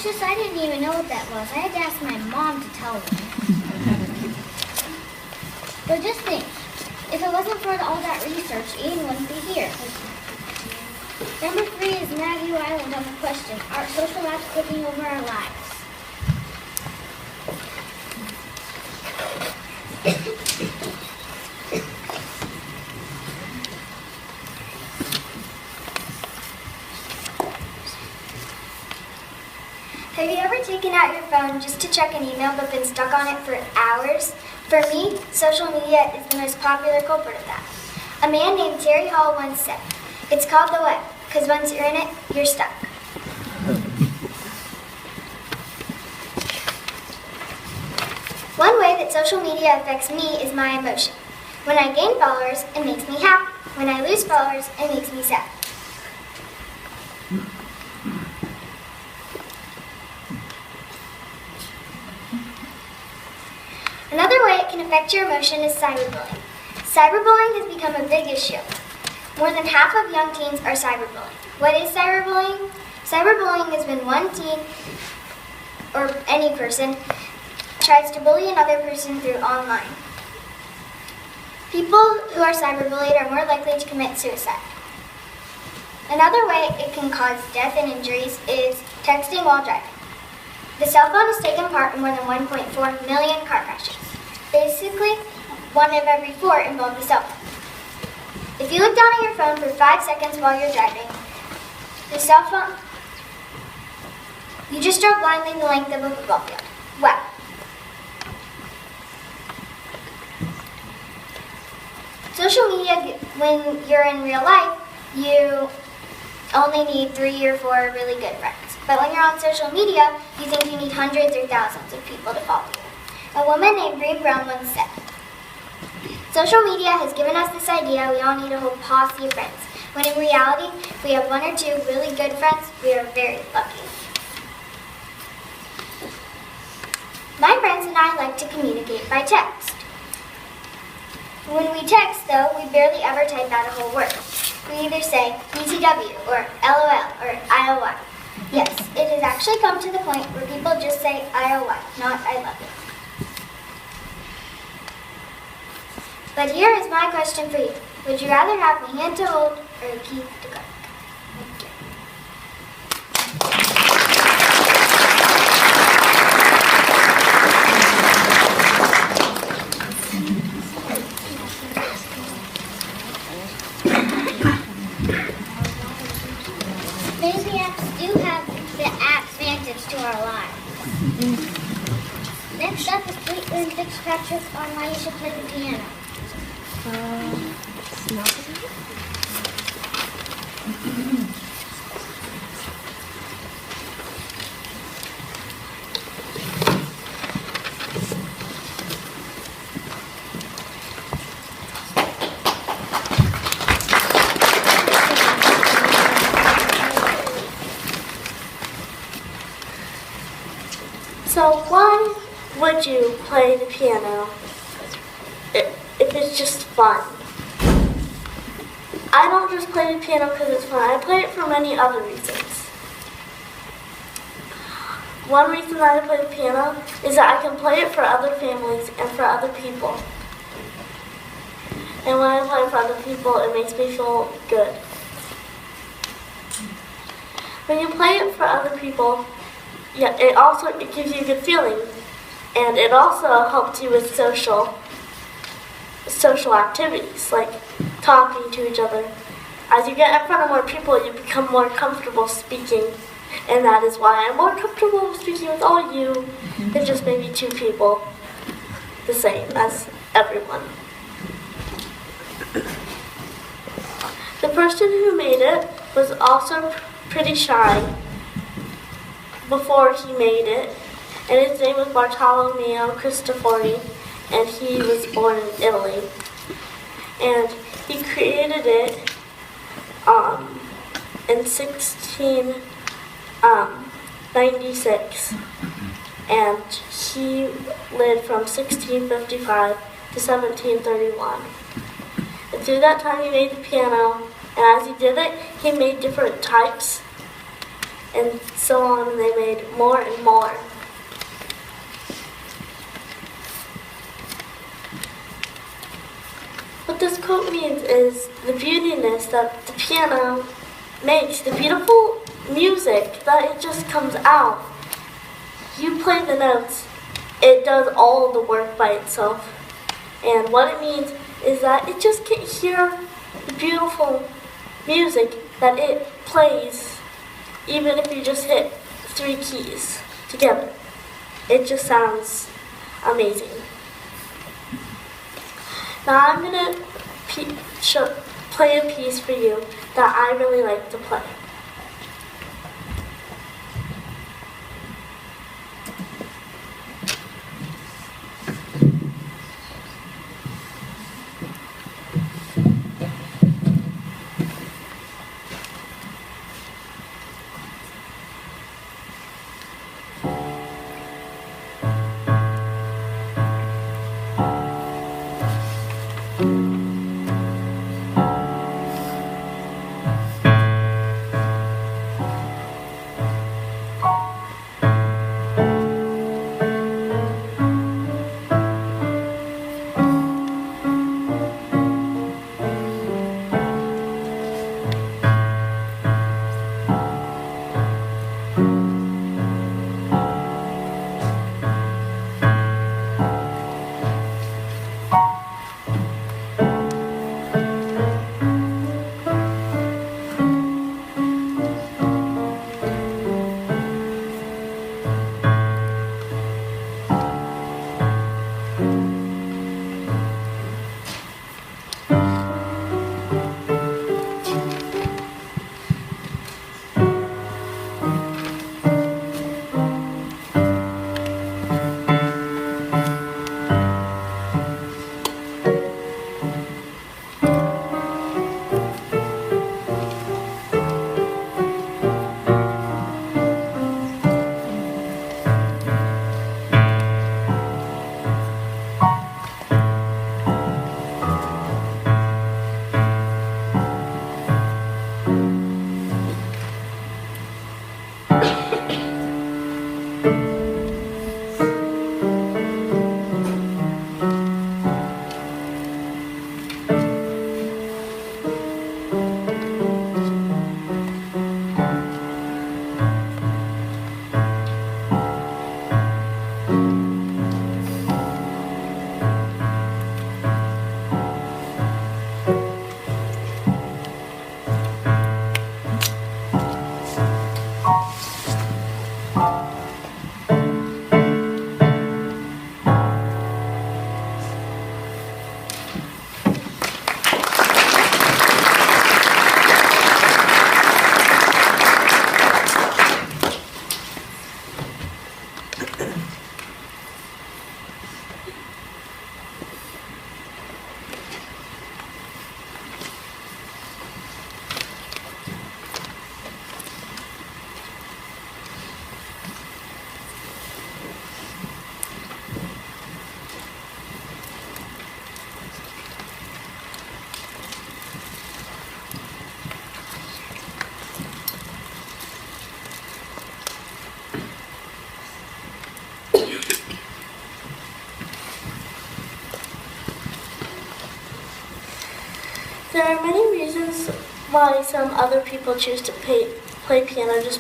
just, I didn't even know what that was. I had to ask my mom to tell me. But just think, if it wasn't for all that research, Ian wouldn't be here. Number 3 is Matthew Island on the question, are social apps taking over our lives? Have you ever taken out your phone just to check an email but been stuck on it for hours? For me, social media is the most popular culprit of that. A man named Terry Hall once said, "It's called the web, because once you're in it, you're stuck." One way that social media affects me is my emotion. When I gain followers, it makes me happy. When I lose followers, it makes me sad. Another way it can affect your emotion is cyberbullying. Cyberbullying has become a big issue. More than half of young teens are cyberbullying. What is cyberbullying? Cyberbullying is when one teen, or any person, tries to bully another person through online. People who are cyberbullied are more likely to commit suicide. Another way it can cause death and injuries is texting while driving. The cell phone has taken part in more than 1.4 million car crashes. Basically, 1 of every 4 involve the cell phone. If you look down at your phone for 5 seconds while you're driving, the cell phone, you just drove blindly the length of a football field. Wow. Social media, when you're in real life, you only need 3 or 4 really good friends. But when you're on social media, you think you need hundreds or thousands of people to follow you. A woman named Bree Brown once said, "Social media has given us this idea we all need a whole posse of friends, when in reality, if we have 1 or 2 really good friends, we are very lucky." My friends and I like to communicate by text. When we text, though, we barely ever type out a whole word. We either say BTW or LOL or IOI. Yes, it has actually come to the point where people just say IOI, not I love you. But here is my question for you. Would you rather have a hand to hold or a key to guard? Thank you. Maybe apps do have the advantage to our lives. Next up is Caitlin Fitzpatrick on why you should play the piano. So why would you play the piano if it's just fun? I don't just play the piano because it's fun. I play it for many other reasons. One reason that I play the piano is that I can play it for other families and for other people. And when I play it for other people, it makes me feel good. When you play it for other people, it gives you a good feeling, and it also helps you with social activities, like talking to each other. As you get in front of more people, you become more comfortable speaking, and that is why I'm more comfortable speaking with all you than just maybe 2 people, the same as everyone. The person who made it was also pretty shy before he made it, and his name was Bartolomeo Cristofori, and he was born in Italy. And he created it in 1696, and he lived from 1655 to 1731. And through that time he made the piano, and as he did it, he made different types. and so on, and they made more and more. What this quote means is the beautiness that the piano makes, the beautiful music that it just comes out. You play the notes, it does all the work by itself. And what it means is that it just can't hear the beautiful music that it plays, even if you just hit 3 keys together. It just sounds amazing. Now I'm going to play a piece for you that I really like to play. There are many reasons why some other people choose to play piano just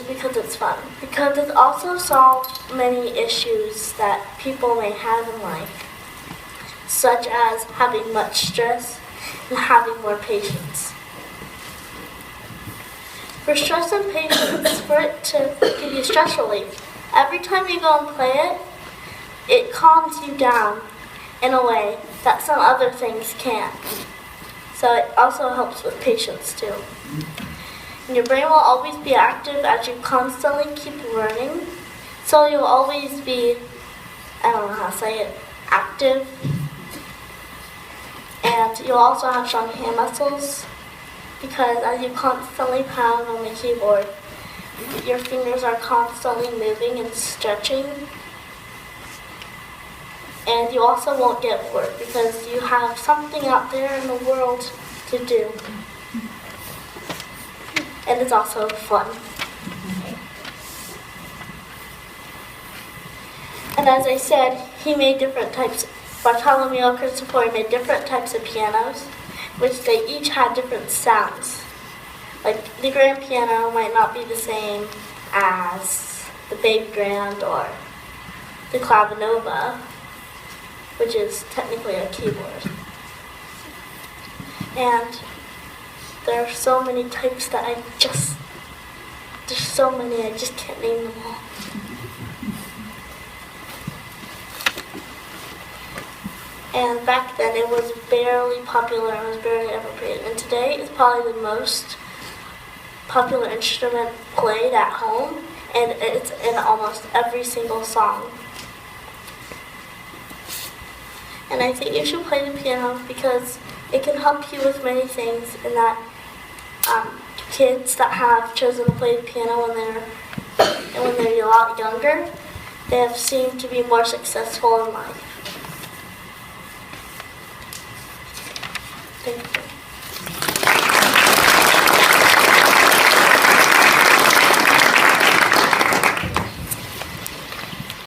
because it's fun. Because it also solves many issues that people may have in life, such as having much stress and having more patience. For stress and patience, for it to give you stress relief, every time you go and play it, it calms you down in a way that some other things can't. So it also helps with patience too. And your brain will always be active as you constantly keep learning. So you'll always be, I don't know how to say it, active. And you'll also have strong hand muscles because as you constantly pound on the keyboard, your fingers are constantly moving and stretching. And you also won't get bored because you have something out there in the world to do. And it's also fun. And as I said, he made different types. Bartolomeo Cristofori made different types of pianos, which they each had different sounds. Like the grand piano might not be the same as the baby grand or the clavinova, which is technically a keyboard. And there are so many types that there's so many, I just can't name them all. And back then it was barely popular and was barely ever played. And today it's probably the most popular instrument played at home, and it's in almost every single song. And I think you should play the piano because it can help you with many things, in that kids that have chosen to play the piano when they're a lot younger, they have seemed to be more successful in life. Thank you.